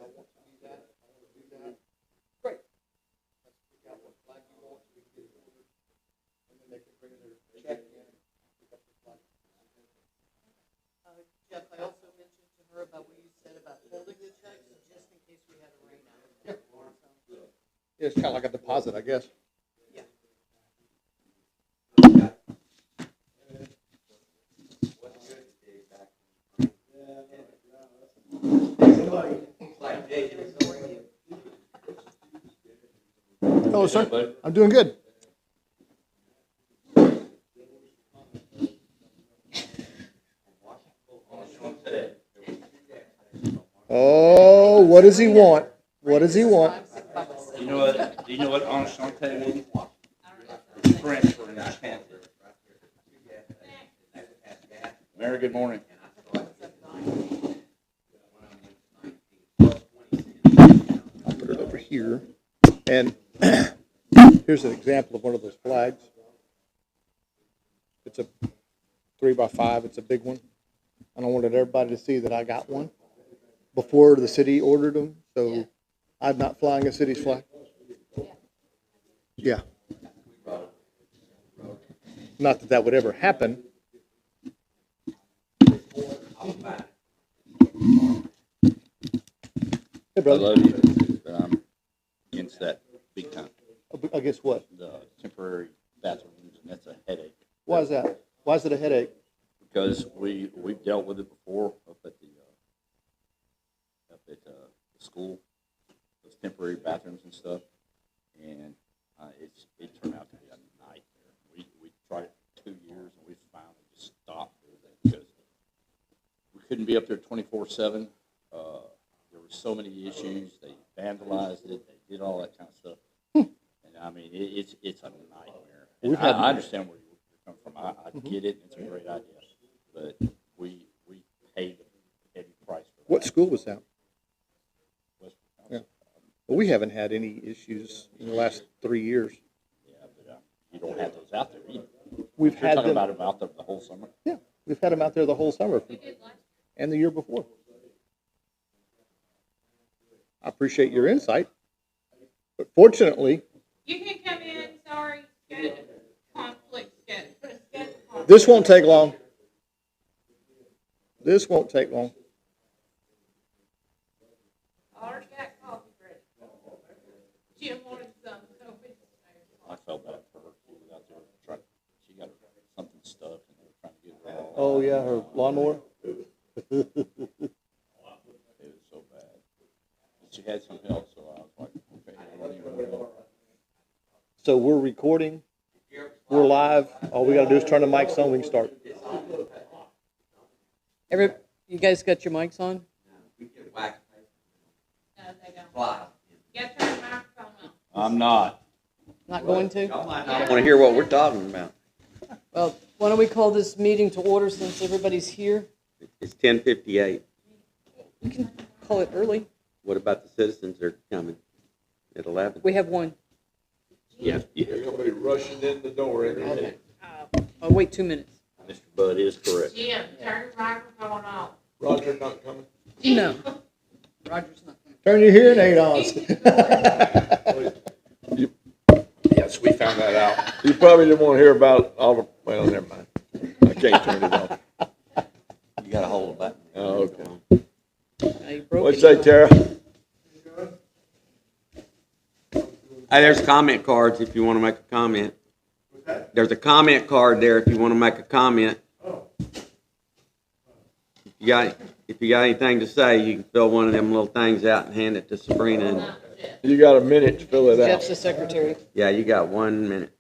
I want to do that, I want to do that. Great. Let's pick out what flag you want, so we can get it ordered. And then they can bring their check in and pick up the flag. Jeff, I also mentioned to her about what you said about holding the checks, just in case we had a rain out. Yeah, it's kind of like a deposit, I guess. Yeah. Hello, sir. I'm doing good. Oh, what does he want? What does he want? Do you know what enchanté means? French for enchanted. Mary, good morning. I'll put it over here. And here's an example of one of those flags. It's a 3x5. It's a big one. And I wanted everybody to see that I got one before the city ordered them. So I'm not flying a city's flag. Yeah. Not that that would ever happen. Hey, I brother. love you, but I'm against that big time. I guess what? The temporary bathrooms, and that's a headache. Why is that? Why is it a headache? Because we've dealt with it before up at the school, those temporary bathrooms and stuff, and it turned out to be a nightmare. We tried it for 2 years, and we finally just stopped doing that because we couldn't be up there 24/7. There were so many issues. They vandalized it. They did all that kind of stuff. And I mean, it's a nightmare. And I understand where you're coming from. I get it. It's a great idea, but we paid a heavy price for that. What school was that? West Yeah. Wisconsin. Well, we haven't had any issues in the last 3 years. Yeah, but you don't have those out there either. We've You're had talking them. about them out there the whole summer. Yeah, we've had them out there the whole summer and the year before. I appreciate your insight, but fortunately, You can come in, sorry, schedule conflict, put a schedule conflict. this won't take long. This won't take long. I already got coffee ready. Jim wanted some, so it's. I felt bad for her. She was out there trying. She got something stuck, and they were trying to get it all. Oh yeah, her lawnmower. It was so bad. She had some help, so I was like, okay, what do you want? So we're recording. We're live. All we got to do is turn the mics on. We can start. You guys got your mics on? No, they don't. You gotta turn the microphone on. I'm not. Not going to? I want to hear what we're talking about. Well, why don't we call this meeting to order since everybody's here? It's 10:58. We can call it early. What about the citizens that are coming at 11? We have one. Yeah. They're gonna be rushing in the door any Okay. minute. I'll wait 2 minutes. Mr. Bud is correct. Jim, turn your microphone off. Roger not coming? No. Roger's not coming. Turn your hearing aid on. Yes, we found that out. You probably didn't want to hear about all the, well, never mind. I can't turn it off. You got to hold the button. Oh, okay. Now you broke What'd it. you say, Tara? Hey, there's comment cards if you want to make a comment. There's a comment card there if you want to make a comment. If you got anything to say, you can fill one of them little things out and hand it to Sabrina. And, You got a minute to fill it Jeff's out. the secretary. yeah, you got 1 minute.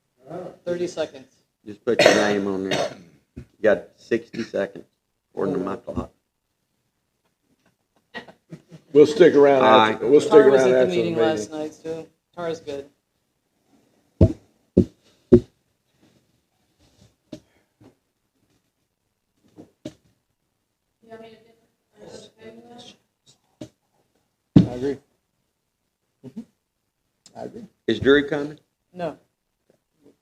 30 seconds. Just put your name on there. You got 60 seconds, according to my clock. We'll stick around Aye. after, we'll stick Tara was around at the after the meeting last meeting. night, so Tara's good. You want me to get the table out? I agree. I agree. Is Drew coming? No.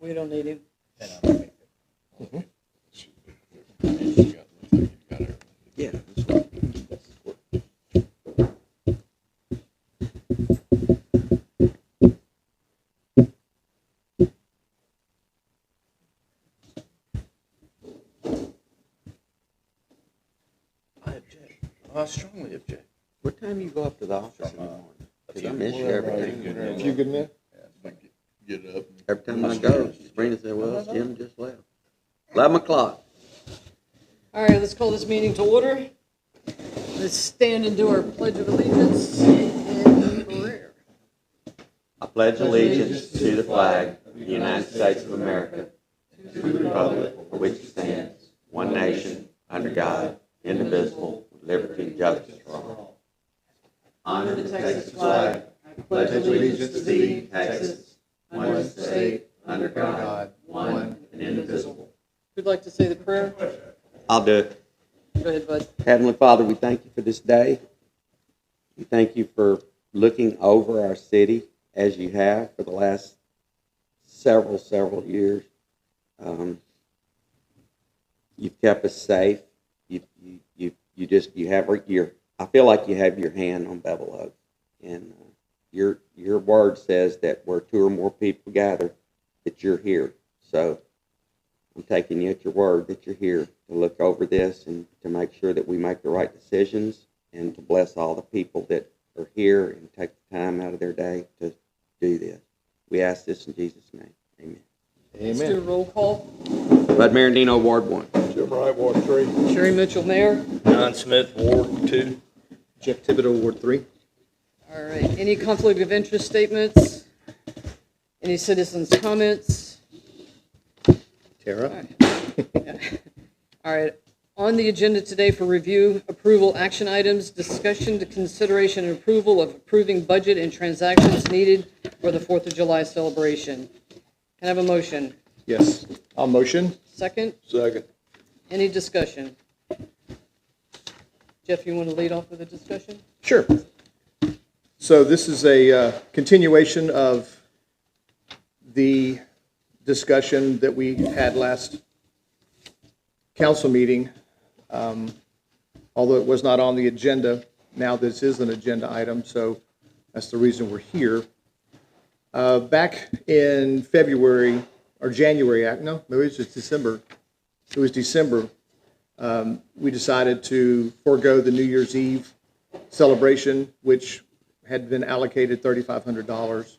We don't need him. Yeah. That's what- office in the morning. 'Cause I miss you every time. You good man? Get up. Every time I go, Sabrina said, well, Jim just left. 11 o'clock. All right, let's call this meeting to order. Let's stand and do our pledge of allegiance in prayer. I pledge allegiance to the flag of the United States of America, to the republic for which it stands, one nation, under God, indivisible, with liberty and justice for all. Honor the Texas flag. I pledge allegiance to thee, Texas, one state, under God, one and indivisible. Who'd like to say the prayer? I'll do it. Go ahead, bud. Heavenly Father, we thank you for this day. We thank you for looking over our city as you have for the last several years. You've kept us safe. I feel like you have your hand on Bevel Oak, and your word says that where two or more people gather, that you're here. So I'm taking you at your word that you're here to look over this and to make sure that we make the right decisions and to bless all the people that are here and take the time out of their day to do this. We ask this in Jesus' name. Amen. Let's do a roll call. Bud Marandino, Ward 1. Jim Wright, Ward 3. Sherry Mitchell, Mayor. John Smith, Ward 2. Jeff Thibodeau, Ward 3. All right, any conflict of interest statements? Any citizens' comments? Tara? All right, on the agenda today for review, approval, action items, discussion, to consideration and approval of approving budget and transactions needed for the 4th of July celebration. Can I have a motion? Yes. I'll motion. Second? Second. Any discussion? Jeff, you want to lead off with a discussion? Sure. So this is a continuation of the discussion that we had last council meeting. Although it was not on the agenda, now this is an agenda item, so that's the reason we're here. Back in February, or January, no, maybe it was just December. It was December. We decided to forego the New Year's Eve celebration, which had been allocated $3,500.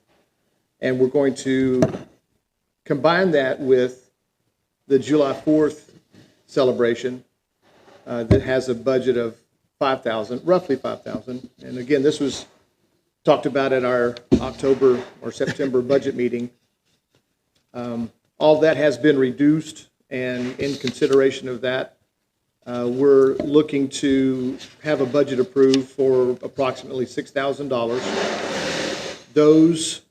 And we're going to combine that with the July 4th celebration that has a budget of $5,000, roughly $5,000. And again, this was talked about at our October or September budget meeting. All that has been reduced, and in consideration of that, we're looking to have a budget approved for approximately $6,000. Those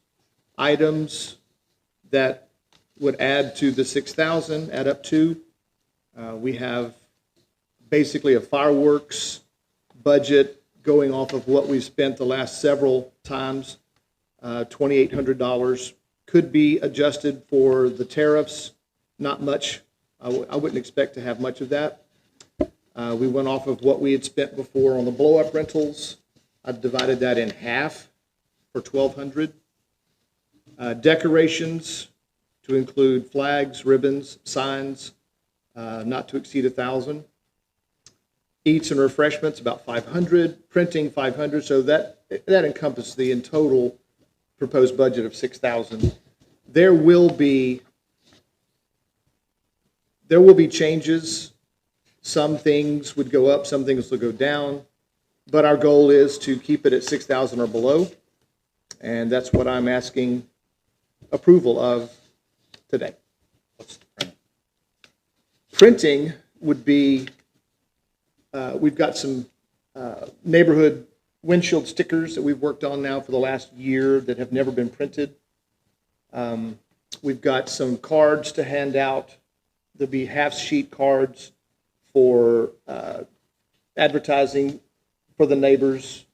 items that would add to the $6,000 add up to, we have basically a fireworks budget going off of what we've spent the last several times. $2,800 could be adjusted for the tariffs. Not much. I wouldn't expect to have much of that. We went off of what we had spent before on the blow-up rentals. I divided that in half for $1,200. Decorations to include flags, ribbons, signs, not to exceed $1,000. Eats and refreshments about $500. Printing $500. So that encompasses the in total proposed budget of $6,000. There will be changes. Some things would go up, some things will go down, but our goal is to keep it at $6,000 or below, and that's what I'm asking approval of today. Printing would be, we've got some neighborhood windshield stickers that we've worked on now for the last year that have never been printed. We've got some cards to hand out. There'll be half-sheet cards for advertising for the neighbors,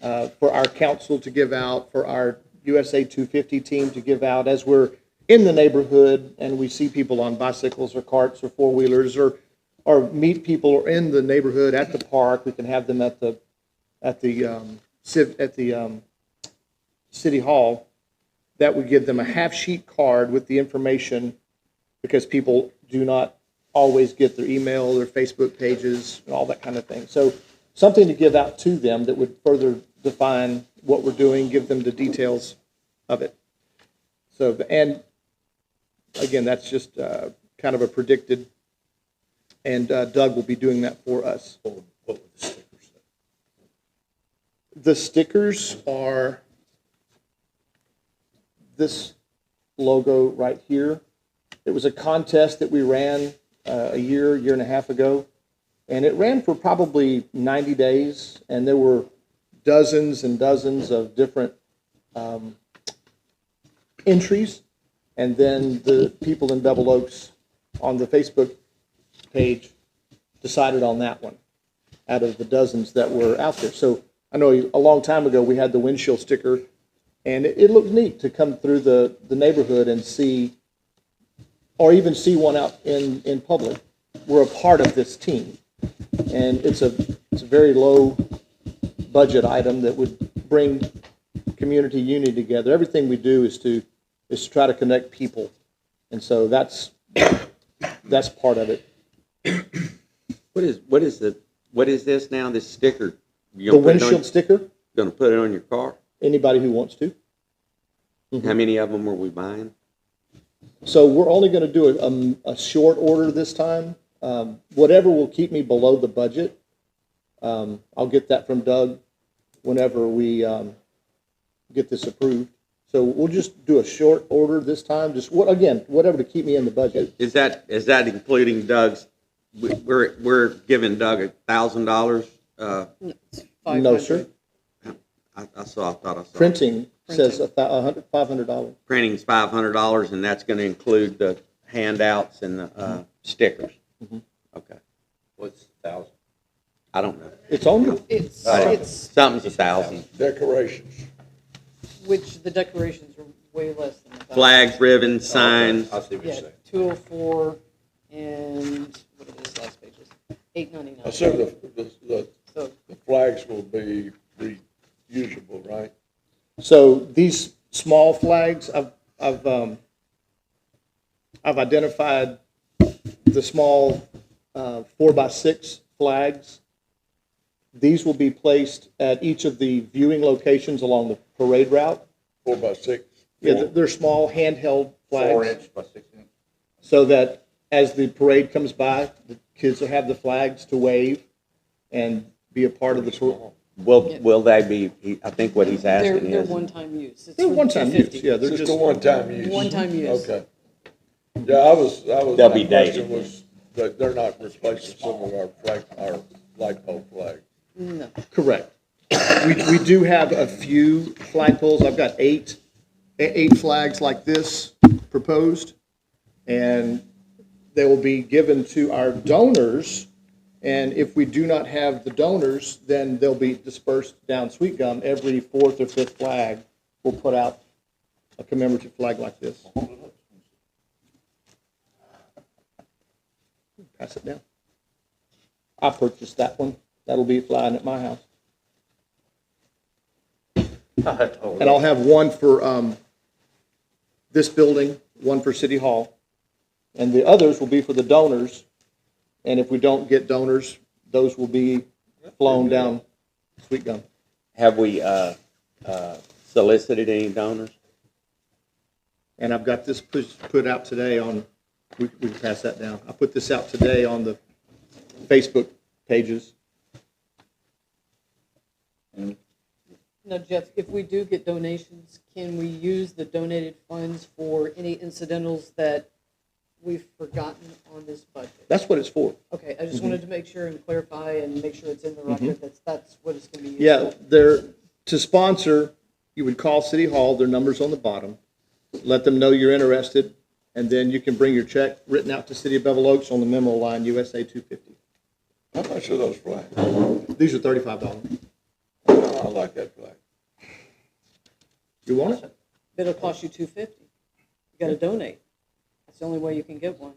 for our council to give out, for our USA 250 team to give out as we're in the neighborhood and we see people on bicycles or carts or four-wheelers or meet people in the neighborhood at the park. We can have them at the city hall. That would give them a half-sheet card with the information, because people do not always get their email, their Facebook pages, and all that kind of thing. So something to give out to them that would further define what we're doing, give them the details of it. So, and again, that's just kind of a predicted, and Doug will be doing that for us. What would the stickers say? The stickers are this logo right here. It was a contest that we ran a year and a half ago, and it ran for probably 90 days, and there were dozens and dozens of different entries, and then the people in Bevel Oaks on the Facebook page decided on that one out of the dozens that were out there. So I know a long time ago we had the windshield sticker, and it looked neat to come through the neighborhood and see, or even see one out in public. We're a part of this team, and it's a very low budget item that would bring community unity together. Everything we do is to try to connect people, and so that's part of it. What is this now, this sticker? The windshield sticker, Gonna put it on your car? anybody who wants to. How many of them are we buying? So we're only going to do a short order this time. Whatever will keep me below the budget, I'll get that from Doug whenever we get this approved. So we'll just do a short order this time. Just whatever to keep me in the budget. Is that including Doug's? We're giving Doug $1,000. It's No, 500. sir. I thought I saw. Printing says $500. Printing's $500, and that's going to include the handouts and the stickers. Okay, What's 1,000? I don't know. It's on you. It's Something's 1,000. Decorations. which the decorations are way less than that. Flags, ribbons, signs. I see what you're Yeah, saying. 204 and what are these last pages? I 899. assume the So flags will be reusable, right? So these small flags, I've identified the small 4x6 flags. These will be placed at each of the viewing locations along the parade route. 4x6. Yeah, they're small handheld 4 flags, inch by 6 inch. so that as the parade comes by, the kids will have the flags to wave and be a part of the parade. Will they be? I think what he's asking they're is. one-time use. It's They're for one-time use, $250. yeah, they're Just just, a one-time use. One-time use. Okay. Yeah, I was. They'll be my question dated. was that they're not replacing some of our light pole flags. No. correct. We do have a few flagpoles. I've got eight flags like this proposed, and they will be given to our donors. And if we do not have the donors, then they'll be dispersed down Sweet Gum. Every fourth or fifth flag will put out a commemorative flag like this. Pass it down. I purchased that one. That'll be flying at my house. And I'll have one for this building, one for City Hall, and the others will be for the donors. And if we don't get donors, those will be flown down Sweet Gum. Have we solicited any donors? And I've got this put out today on, we can pass that down. I put this out today on the Facebook pages. Now, Jeff, if we do get donations, can we use the donated funds for any incidentals that we've forgotten on this budget? That's what it's for. Okay, I just wanted to make sure and clarify and make sure it's in the record. That's what it's going to be used Yeah, for. to sponsor, you would call City Hall, their number's on the bottom. Let them know you're interested, and then you can bring your check written out to City of Bevel Oaks on the memo line, USA 250. How much are those flags? These are $35. I like that flag. You want it? It'll cost you $250. You got to donate. That's the only way you can get one.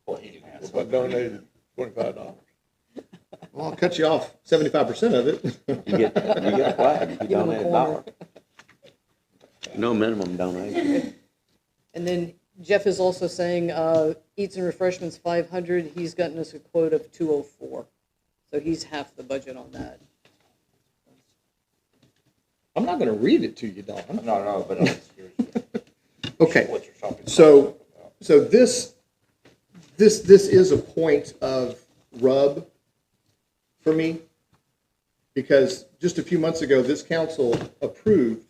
If I donated $25. Well, I'll cut you off 75% of it. You get a flag if you Give 'em a donate corner. $1. No minimum donation. And then Jeff is also saying eats and refreshments 500. He's gotten us a quote of 204. So he's half the budget on that. I'm not gonna read it to you, Don. No, but I'm curious Okay, what you're talking about. so this is a point of rub for me, because just a few months ago, this council approved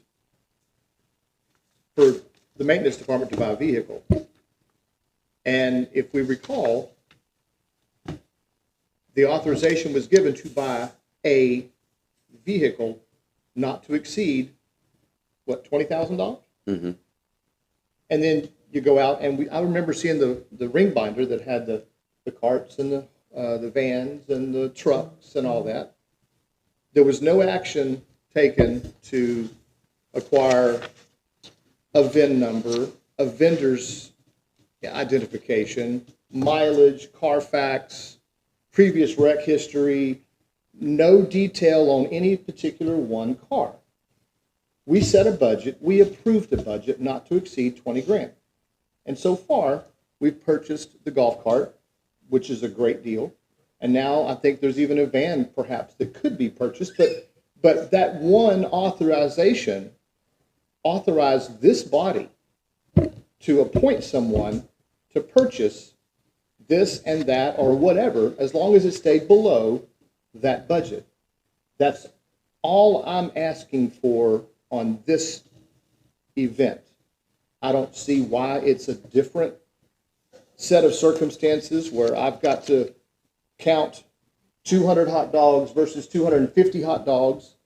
for the maintenance department to buy a vehicle. And if we recall, the authorization was given to buy a vehicle not to exceed, what, $20,000? Mm-hmm. And then you go out, and I remember seeing the ring binder that had the carts and the vans and the trucks and all that. There was no action taken to acquire a VIN number, a vendor's identification, mileage, Carfax, previous wreck history, no detail on any particular one car. We set a budget, we approved a budget not to exceed 20 grand. And so far, we've purchased the golf cart, which is a great deal. And now I think there's even a van perhaps that could be purchased, but that one authorization authorized this body to appoint someone to purchase this and that or whatever, as long as it stayed below that budget. That's all I'm asking for on this event. I don't see why it's a different set of circumstances where I've got to count 200 hot dogs versus 250 hot dogs,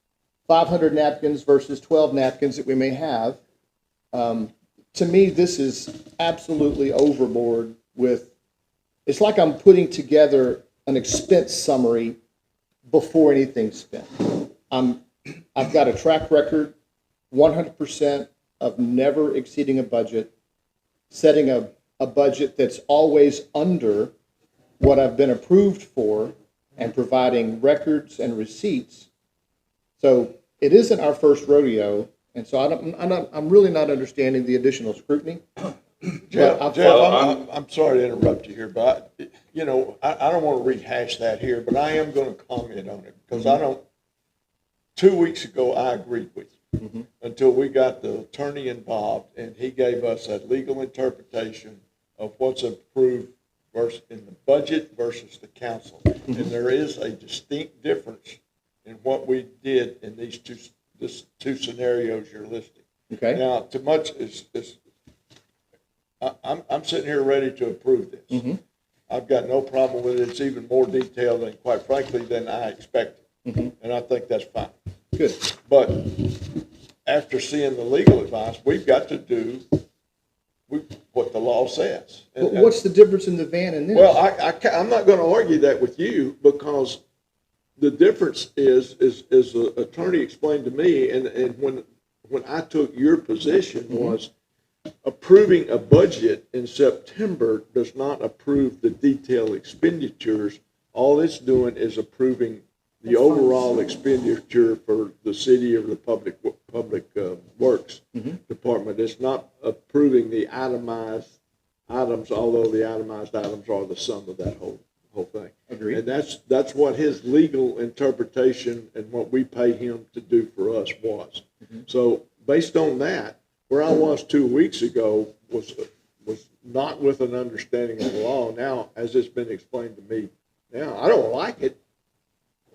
500 napkins versus 12 napkins that we may have. To me, this is absolutely overboard with, it's like I'm putting together an expense summary before anything's spent. I've got a track record, 100% of never exceeding a budget, setting a budget that's always under what I've been approved for, and providing records and receipts. So it isn't our first rodeo, and so I'm really not understanding the additional scrutiny. Jeff, But I'm sorry to interrupt you here, but, you know, I don't want to rehash that here, but I am going to comment on it, because I don't, 2 weeks ago, I agreed with you, until we got the attorney involved, and he gave us a legal interpretation of what's approved versus in the budget versus the council. And there is a distinct difference in what we did in these two scenarios you're listing. Okay. Now, too much is I'm sitting here ready to approve this. I've got no problem with it. It's even more detailed and, quite frankly, than I expected. And I think that's fine. Good. But after seeing the legal advice, we've got to do what the law says. But what's the difference in the van and this? Well, I'm not going to argue that with you, because the difference is the attorney explained to me, and when I took your position was approving a budget in September does not approve the detailed expenditures. All it's doing is approving the overall expenditure for the city or the public works department. It's not approving the itemized items, although the itemized items are the sum of that whole thing. Agreed. And that's what his legal interpretation and what we pay him to do for us was. So based on that, where I was 2 weeks ago was not with an understanding of the law. Now, as it's been explained to me, now I don't like it.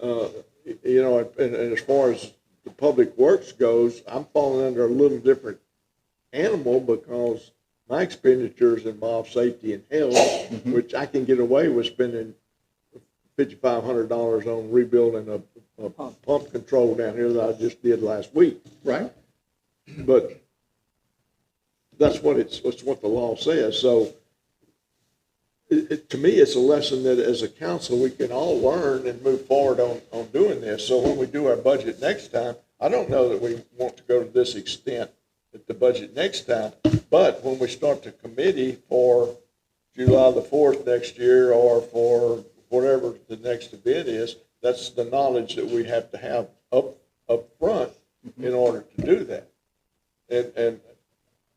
You know, and as far as the public works goes, I'm falling under a little different animal, because my expenditures involve safety and health, which I can get away with spending $5,500 on rebuilding a pump control down here that I just did last week. Right. But that's what the law says. So to me, it's a lesson that as a council, we can all learn and move forward on doing this. So when we do our budget next time, I don't know that we want to go to this extent at the budget next time, but when we start the committee for July the 4th next year, or for whatever the next event is, that's the knowledge that we have to have up front in order to do that. And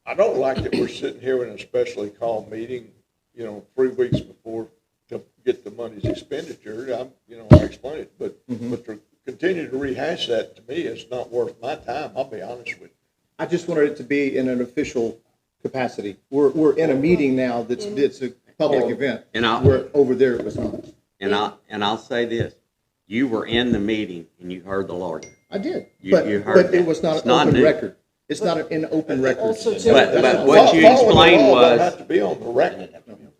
I don't like that we're sitting here in a specially called meeting, 3 weeks before to get the money's expenditure. I explain it, but to continue to rehash that, to me, it's not worth my time, I'll be honest with you. I just wanted it to be in an official capacity. We're in a meeting now that's a public event. And Where over there it was not. And I'll say this, you were in the meeting and you heard the lawyer. I did, You but heard it that. was not It's an not open new. record. It's not an open record. Also, too, But what you Following the explained law don't was, have to be on the record.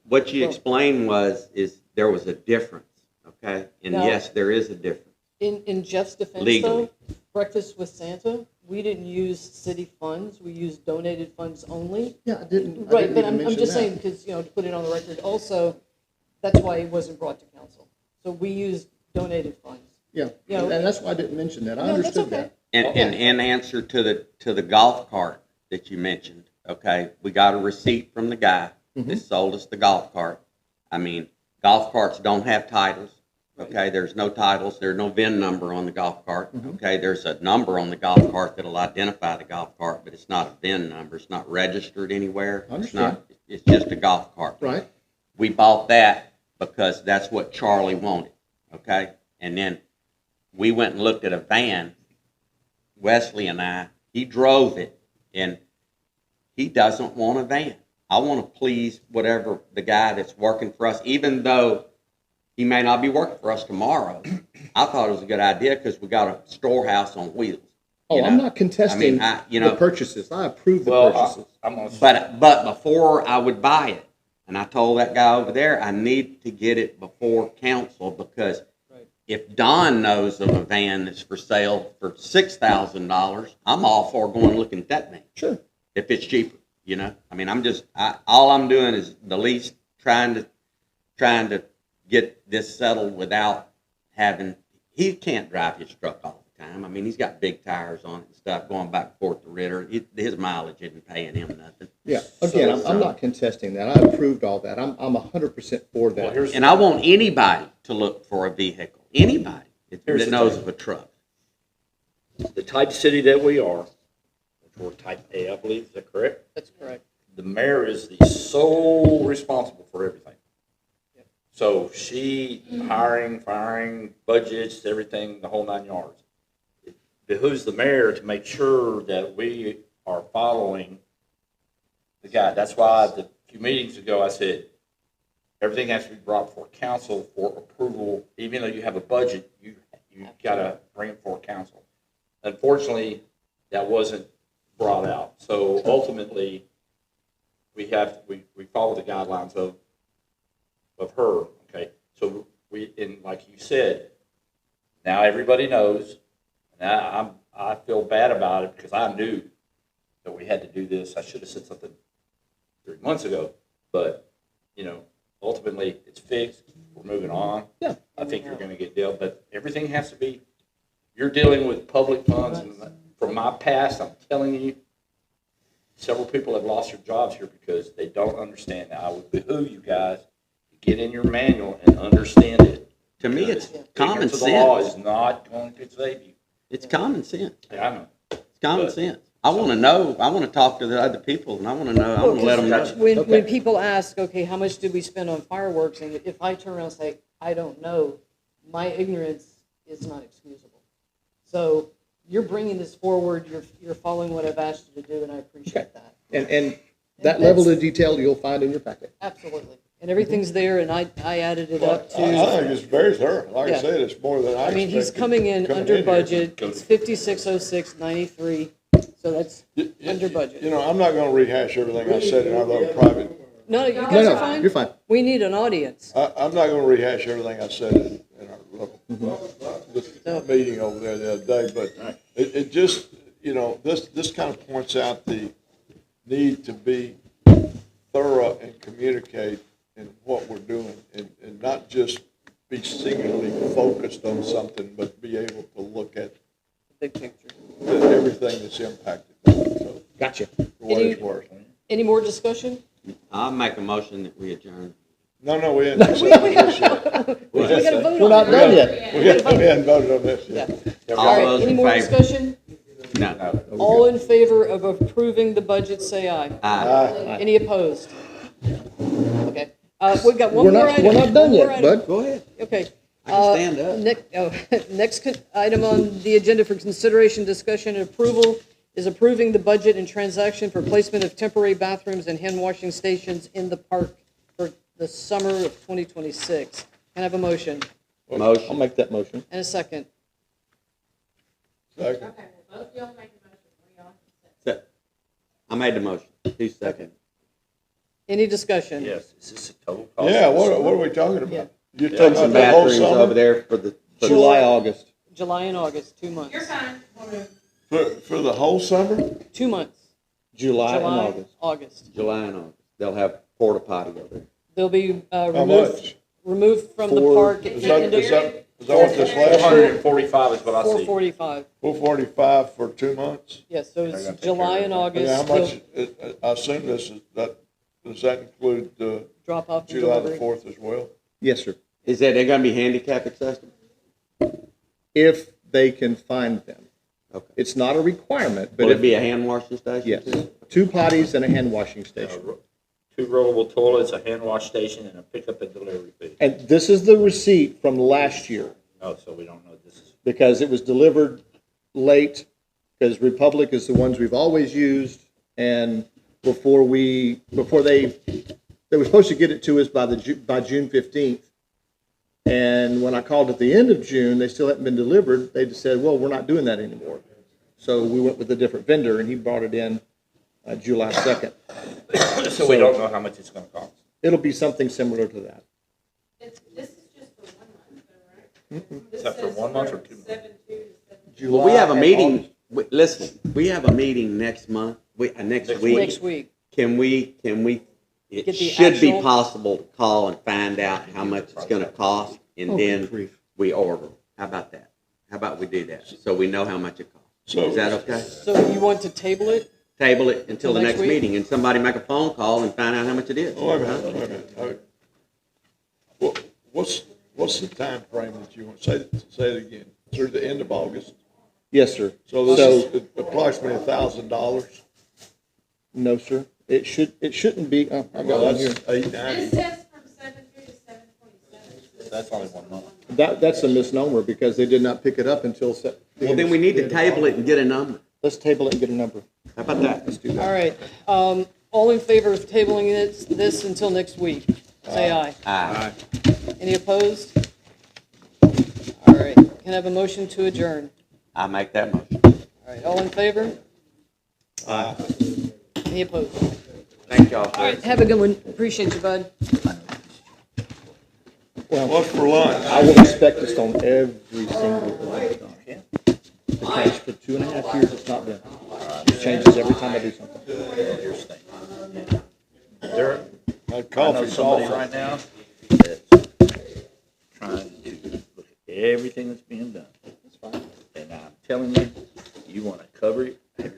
what you explained is there was a difference, okay? And No. yes, there is a difference. In Jeff's defense, Legally. though, Breakfast with Santa, we didn't use city funds, we used donated funds only. Yeah, I didn't Right, but even I'm mention just that. saying, because, to put it on the record, also, that's why it wasn't brought to council. So we used donated funds. Yeah, You know- and that's why I didn't mention that. I No, that's understood okay. that. And in answer to the golf cart that you mentioned, okay, we got a receipt from the guy that sold us the golf cart. I mean, golf carts don't have titles, okay? There's no titles, there's no VIN number on the golf cart, okay? There's a number on the golf cart that'll identify the golf cart, but it's not a VIN number, it's not registered anywhere. I It's understand. not, it's just a golf cart. Right? We bought that because that's what Charlie wanted, okay? And then we went and looked at a van, Wesley and I, he drove it, and he doesn't want a van. I want to please whatever the guy that's working for us, even though he may not be working for us tomorrow. I thought it was a good idea because we got a storehouse on wheels. Oh, you I'm know? not contesting the purchases. I approve the purchases. I'm gonna. But before I would buy it, and I told that guy over there, I need to get it before council because if Don knows of a van that's for sale for $6,000, I'm all for going looking at that thing. Sure. If it's cheaper, I mean, all I'm doing is the least trying to get this settled without having. He can't drive his truck all the time. I mean, he's got big tires on it and stuff going back and forth to Ritter. His mileage isn't paying him nothing. Yeah, again, I'm not contesting that. I approved all that. I'm 100% for that. And I want anybody to look for a vehicle. Anybody Here's that the knows thing. of a truck. The type city that we are, which we're type A, I believe, is that correct? That's correct. The mayor is the sole responsible for everything. So she hiring, firing, budgets, everything, the whole 9 yards. It behooves the mayor to make sure that we are following the guide. That's why a few meetings ago I said, everything has to be brought before council for approval. Even though you have a budget, you gotta bring it before council. Unfortunately, that wasn't brought out. So ultimately, we follow the guidelines of her, okay? So and like you said, now everybody knows. Now I feel bad about it because I knew that we had to do this. I should have said something 3 months ago, but ultimately it's fixed. We're moving on. Yeah. I think you're going to get dealt, but everything has to be. You're dealing with public funds, and from my past, I'm telling you, several people have lost their jobs here because they don't understand that. I would behoove you guys to get in your manual and understand it. To me, it's Because common ignorance of the law sense. is not going to save you. It's common sense. Yeah, I know. It's common But- sense. I want to know. I want to talk to the other people, and I want to know. I want to let them know. When people ask, okay, how much did we spend on fireworks? And if I turn around and say, I don't know, my ignorance is not excusable. So you're bringing this forward, you're following what I've asked you to do, and I appreciate that. And that level of detail you'll find in your packet. Absolutely. And everything's there, and I added it up I to, think it's very thorough. Like Yeah. I said, it's more than I I mean, he's expected coming in under here. budget, it's 560693, so that's under budget. I'm not gonna rehash everything I said in our little private, No, you guys No, are fine? you're fine. We need an audience. I'm not gonna rehash everything I said in our little this meeting over there the other day, but it just, this kind of points out the need to be thorough and communicate in what we're doing and not just be singularly focused on something, but be able to look at Big picture. everything that's impacted. So, Gotcha. for what it's worth. Any more discussion? I'll make a motion that we adjourn. No, we hadn't decided this yet. We gotta vote We're on not it. done yet. We hadn't voted on this Yeah. yet. All All right, those any in more favor? discussion? No. All in favor of approving the budget, say aye. Aye. Any opposed? Okay. We've got one We're more not, item. we're not done One more yet, item. bud. Go ahead. Okay. Stand up. Next item on the agenda for consideration, discussion, and approval is approving the budget and transaction for placement of temporary bathrooms and hand washing stations in the park for the summer of 2026. Can I have a motion I'll Motion. make that motion. and a second? Second. Okay, well, both y'all make a motion, one of y'all can second. I made the motion. Who's second? Any discussion? Yes, is this a total cost? Yeah, of the what summer? are we talking about? You're Put talking some about the whole bathrooms over summer? there for the. July, August. July and August, 2 months. You're fine. Wanna- For the whole summer? 2 months. July and July, August. August. July and August. They'll have porta potty over there. They'll be How removed much? from the Four- park at Is the that, end of is that, is that what this last? 445 is what I see. 445. 445 for 2 months? Yes, so They're it's gonna take July care and of And August. how much, I assume this is, does that include Drop off and July the delivery. 4th as well? Yes, sir. Is that, they're gonna be handicap accessible? If they can find them. Okay. It's not a requirement, but Will it if, be a hand washing station? yes, too? 2 potties and a hand washing station. 2 rollable toilets, a hand wash station, and a pickup and delivery fee. And this is the receipt from last year, Oh, so we don't know this is, because it was delivered late, because Republic is the ones we've always used, and before they were supposed to get it to us by June 15th. And when I called at the end of June, they still hadn't been delivered. They just said, well, we're not doing that anymore. So we went with a different vendor, and he brought it in July 2nd. so we don't know how much it's gonna cost. It'll be something similar to that. This is just for 1 month, though, right? Is that for 1 month or 2 months? 7/2 to Well, we have a and meeting, August. listen, we have a meeting next month, next week. Next week. Can we, it Get the should be actual- possible to call and find out how much it's gonna cost, and then grief. we order. How about that? How about we do that, so we know how much it costs? So- Is that okay? So you want to table it? Table it until the Next next week? meeting, and somebody make a phone call and find out how much it is. Oh, wait a minute. What's the time frame that you want, say it again, through the end of August? Yes, sir. So this is approximately $1,000. No, sir. It shouldn't be, I got Well, one here. that's This $890. says from 7/2 to 7/27. That's only 1 month. That's a misnomer, because they did not pick it up until Well, then we need to table it and get a number. Let's table it and get a number. How about that? Let's do that. All right. All in favor of tabling this until next week? Say aye. Aye. Any opposed? All right. Can I have a motion to adjourn? I make that motion. All right. All in favor? Aye. Any opposed? Thank y'all. All right. Have a good one. Appreciate you, bud. What's for lunch? I will inspect this on every single one. The case for 2.5 years, it's not done. It changes every time I do something. Here's the thing. There, My I know coffee's somebody off. right now that's trying to look at everything that's being done. And I'm telling you, you wanna cover it